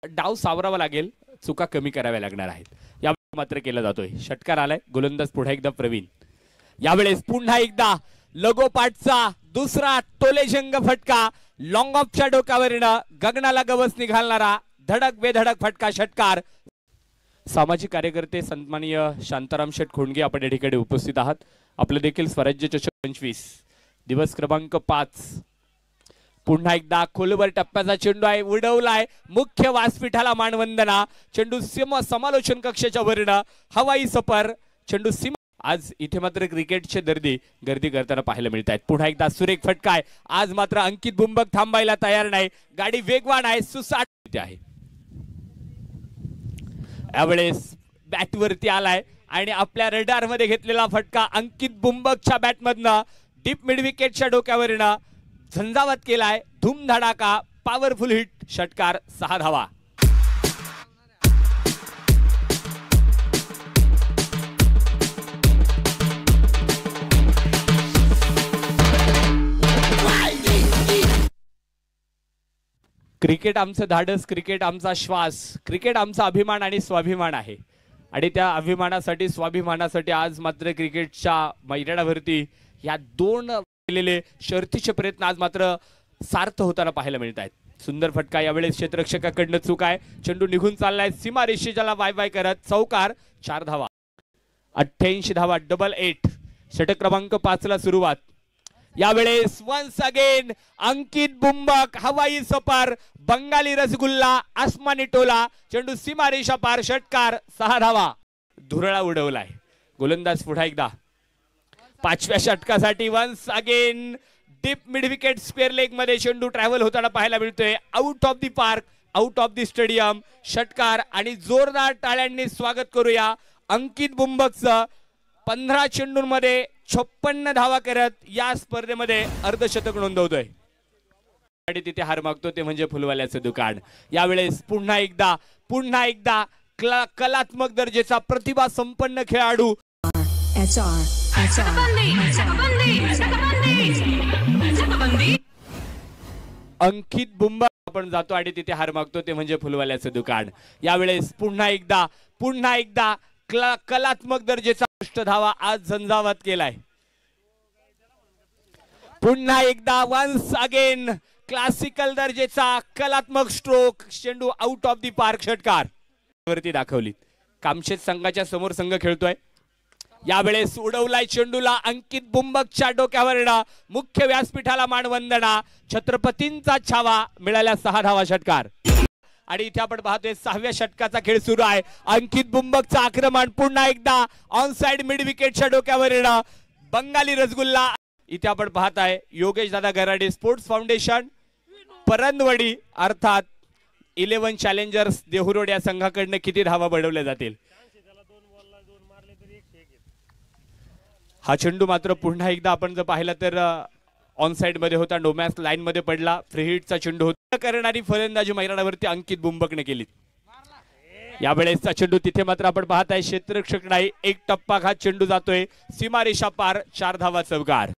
डाव सावरावा लागेल, चुका कमी कराव्या लागणार आहेत. या मात्र केला जातोय. षटकार आलाय. गोलंदाज पुढे एकदा प्रवीण. यावेळेस पुन्हा एकदा लगोपाठचा दुसरा तोलेजंग फटका लॉंग ऑफच्या डोक्यावरनं गगनाला गवस निघालणारा धडक बेधडक फटका. षटकार. सामाजिक कार्यकर्ते सन्माननीय शांताराम शेठ खोंडगे आपण या ठिकाणी उपस्थित आहात. आपलं देखील स्वराज्य चषक 25 दिवस क्रमांक 5. पुन्हा एकदा खोलवर टप्प्याचा चेंडू आहे, उडवलाय मुख्य व्यासपीठाला मानवंदना. चेंडू समालोचन कक्षाच्या वरनं हवाई सफर. चेंडू सीमा. आज इथे मात्र क्रिकेटचे गर्दी करताना पाहायला मिळत आहेत. पुन्हा एकदा सुरेख फटका आहे. आज मात्र अंकित बुंबक थांबायला तयार नाही. गाडी वेगवान आहे, सुसाट आहे. यावेळेस बॅटवरती आलाय आणि आपल्या रडार मध्ये घेतलेला फटका अंकित बुंबकच्या बॅटमधनं डीप मिड विकेटच्या डोक्यावरनं झंझावत केलाय. Dhoomdhadaka powerful hit. षटकार. 6 धावा. क्रिकेट आमचं धाडस, क्रिकेट आमचा श्वास, क्रिकेट आमचा अभिमान आणि स्वाभिमान आहे. आणि त्या अभिमानासाठी स्वाभिमानासाठी आज मात्र क्रिकेटच्या मैदानावरती या दोन केलेले शर्थीचे प्रयत्न आज मात्र सार्थ होताना पाहायला मिळत आहेत. सुंदर फटका. यावेळेस क्षेत्ररक्षकाकडनं चूक आहे. चेंडू निघून चाललाय सीमा रेषेला वाय वाय करत. चौकार. 4 धावा. 88 धावा. 88. षटक क्रमांक 5 ला सुरुवात. यावेळेस वन्स अगेन अंकित बुंबक हवाई सफर. बंगाली रसगुल्ला आसमानी टोला. चेंडू सीमा रेषा पार. षटकार. 6 धावा. धुरळा उडवलाय. गोलंदाज पुढे एकदा 5व्या षटकासाठी once again deep mid wicket square leg मध्ये चेंडू ट्रॅव्हल होताना पाहायला मिळतोय. Out of the park, out of the stadium. षटकार. आणि जोरदार टाळ्यांनी स्वागत करूया अंकित बुंबकचं. 15 चेंडूंमध्ये 56 धावा करत या स्पर्धेमध्ये अर्धशतक नोंदवतोय. आणि तिथे हार मागतो ते म्हणजे फुलवाल्याचं दुकान. यावेळेस पुन्हा एकदा कलात्मक दर्जाचा प्रतिभा संपन्न खेळाडू अंकित बुंबक आपण जातो आणि तिथे हार मागतो ते म्हणजे फुलवाल्याचं दुकान. यावेळेस पुन्हा एकदा कलात्मक दर्जाचा धावा आज झंझावत केलाय. पुन्हा एकदा वन्स अगेन क्लासिकल दर्जाचा कलात्मक स्ट्रोक. चेंडू आउट ऑफ द पार्क. षटकार वरती दाखवली. कामशेत संघाच्या समोर संघ खेळतोय. यावेळेस उडवलाय चेंडूला अंकित बुंबकच्या डोक्यावरनं मुख्य व्यासपीठाला मानवंदना. छत्रपतींचा छावा. मिळाल्या 6 धावा. षटकार. आणि इथे आपण पाहतोय 6व्या षटकाचा खेळ सुरू आहे. अंकित बुंबकचं आक्रमण. पुन्हा एकदा ऑन साइड मिड विकेटच्या डोक्यावरनं बंगाली रसगुल्ला. इथे आपण पाहताय योगेश दादा गराडे स्पोर्ट्स फाउंडेशन परंदवडी अर्थात 11 चॅलेंजर्स देहुरोड या संघाकडनं किती धावा बनवल्या जातील. हा चेंडू मात्र पुन्हा एकदा आपण जर पाहिला तर ऑन साइड मध्ये होता. नोमॅस लाईन मध्ये पडला. फ्री हिटचा चेंडू होता. करणारी फलंदाजी मैदानावरती अंकित बुंबकने केली. यावेळेसचा चेंडू तिथे मात्र आपण पाहताय क्षेत्ररक्षक नाही. एक टप्पा घात चेंडू जातोय सीमारेषा पार. 4 धावा. चौकार.